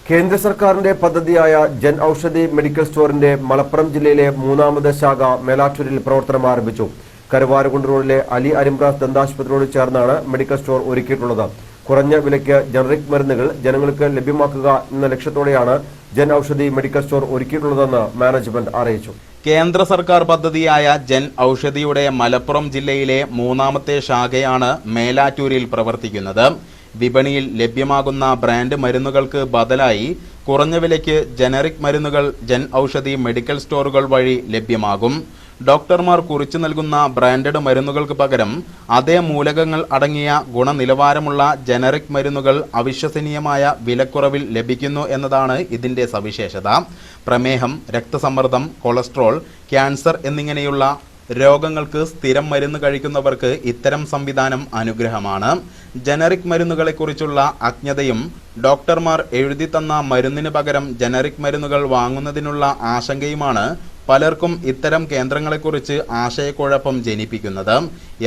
കേന്ദ്ര സർക്കാരിന്റെ പദ്ധതിയായ ജൻ ഔഷധി മെഡിക്കൽ സ്റ്റോറിന്റെ മലപ്പുറം ജില്ലയിലെ മൂന്നാമത് ശാഖ മേലാറ്റൂരിൽ പ്രവർത്തനം ആരംഭിച്ചു. കരുവാരക്കുണ്ട് റോഡിലെ അലി അരിമ്പ്രാസ് ദന്താശുപത്രിയോട് ചേർന്നാണ് മെഡിക്കൽ സ്റ്റോർ ഒരുക്കിയിട്ടുള്ളത്. കുറഞ്ഞ വിലയ്ക്ക് ജനറിക് മരുന്നുകൾ ജനങ്ങൾക്ക് ലഭ്യമാക്കുക എന്ന ലക്ഷ്യത്തോടെയാണ് ജൻ ഔഷധി മെഡിക്കൽ സ്റ്റോർ ഒരുക്കിയിട്ടുള്ളതെന്ന് മാനേജ്മെന്റ് അറിയിച്ചു. കേന്ദ്ര സർക്കാർ പദ്ധതിയായ ജൻ ഔഷധിയുടെ മലപ്പുറം ജില്ലയിലെ മൂന്നാമത്തെ ശാഖയാണ് മേലാറ്റൂരിൽ പ്രവർത്തിക്കുന്നത്. വിപണിയിൽ ലഭ്യമാകുന്ന ബ്രാൻഡ് മരുന്നുകൾക്ക് ബദലായി കുറഞ്ഞ വിലയ്ക്ക് ജനറിക് മരുന്നുകൾ ജൻ ഔഷധി മെഡിക്കൽ സ്റ്റോറുകൾ വഴി ലഭ്യമാകും. ഡോക്ടർമാർ കുറിച്ചു നൽകുന്ന ബ്രാൻഡഡ് മരുന്നുകൾക്ക് പകരം അതേ മൂലകങ്ങൾ അടങ്ങിയ ഗുണനിലവാരമുള്ള ജനറിക് മരുന്നുകൾ അവിശ്വസനീയമായ വിലക്കുറവിൽ ലഭിക്കുന്നു എന്നതാണ് ഇതിന്റെ സവിശേഷത. പ്രമേഹം, രക്തസമ്മർദ്ദം, കൊളസ്ട്രോൾ, ക്യാൻസർ എന്നിങ്ങനെയുള്ള രോഗങ്ങൾക്ക് സ്ഥിരം മരുന്ന് കഴിക്കുന്നവർക്ക് ഇത്തരം സംവിധാനം അനുഗ്രഹമാണ്. ജനറിക് മരുന്നുകളെക്കുറിച്ചുള്ള അജ്ഞതയും ഡോക്ടർമാർ എഴുതി തന്ന മരുന്നിന് പകരം ജനറിക് മരുന്നുകൾ വാങ്ങുന്നതിനുള്ള ആശങ്കയുമാണ് പലർക്കും ഇത്തരം കേന്ദ്രങ്ങളെക്കുറിച്ച് ആശയക്കുഴപ്പം ജനിപ്പിക്കുന്നത്.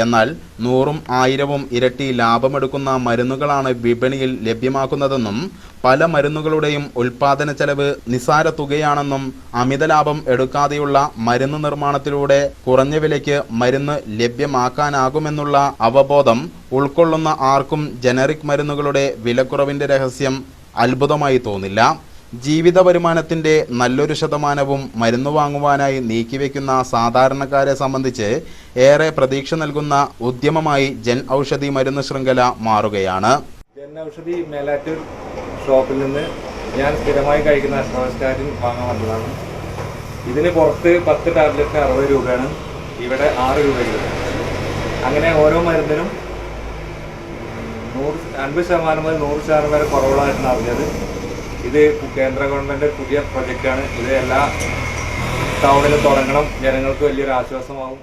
എന്നാൽ 100ഉം 1000ഉം ഇരട്ടി ലാഭമെടുക്കുന്ന മരുന്നുകളാണ് വിപണിയിൽ ലഭ്യമാക്കുന്നതെന്നും പല മരുന്നുകളുടെയും ഉൽപാദന ചെലവ് നിസാര തുകയാണെന്നും അമിത ലാഭം എടുക്കാതെയുള്ള മരുന്ന് നിർമ്മാണത്തിലൂടെ കുറഞ്ഞ വിലയ്ക്ക് മരുന്ന് ലഭ്യമാക്കാനാകുമെന്നുള്ള അവബോധം ഉൾക്കൊള്ളുന്ന ആർക്കും ജനറിക് മരുന്നുകളുടെ വിലക്കുറവിന്റെ രഹസ്യം അത്ഭുതമായി തോന്നില്ല. ജീവിത വരുമാനത്തിന്റെ നല്ലൊരു ശതമാനവും മരുന്ന് വാങ്ങുവാനായി നീക്കിവെക്കുന്ന സാധാരണക്കാരെ സംബന്ധിച്ച് ഏറെ പ്രതീക്ഷ നൽകുന്ന ഉദ്യമമായി ജൻ ഔഷധി മരുന്ന് ശൃംഖല മാറുകയാണ്. ജൻ ഔഷധി മേലാറ്റൂർ ഷോപ്പിൽ നിന്ന് ഞാൻ സ്ഥിരമായി കഴിക്കുന്ന അസ്ട്രോസ്റ്റാറ്റിൻ വാങ്ങാൻ വന്നതാണ്. ഇതിന് പുറത്ത് 10 ടാബ്ലറ്റ് 60 രൂപയാണ്, ഇവിടെ 6 രൂപയ്ക്ക്. അങ്ങനെ ഓരോ മരുന്നിനും 50% മുതൽ 100% വരെ കുറവുള്ളതായിട്ടാണ് അറിഞ്ഞത്. ഇത് കേന്ദ്ര ഗവൺമെൻറ് പുതിയ പ്രൊജക്റ്റാണ്. ഇത് എല്ലാ ടൗണിലും തുടങ്ങണം, ജനങ്ങൾക്ക് വലിയൊരു ആശ്വാസമാവും.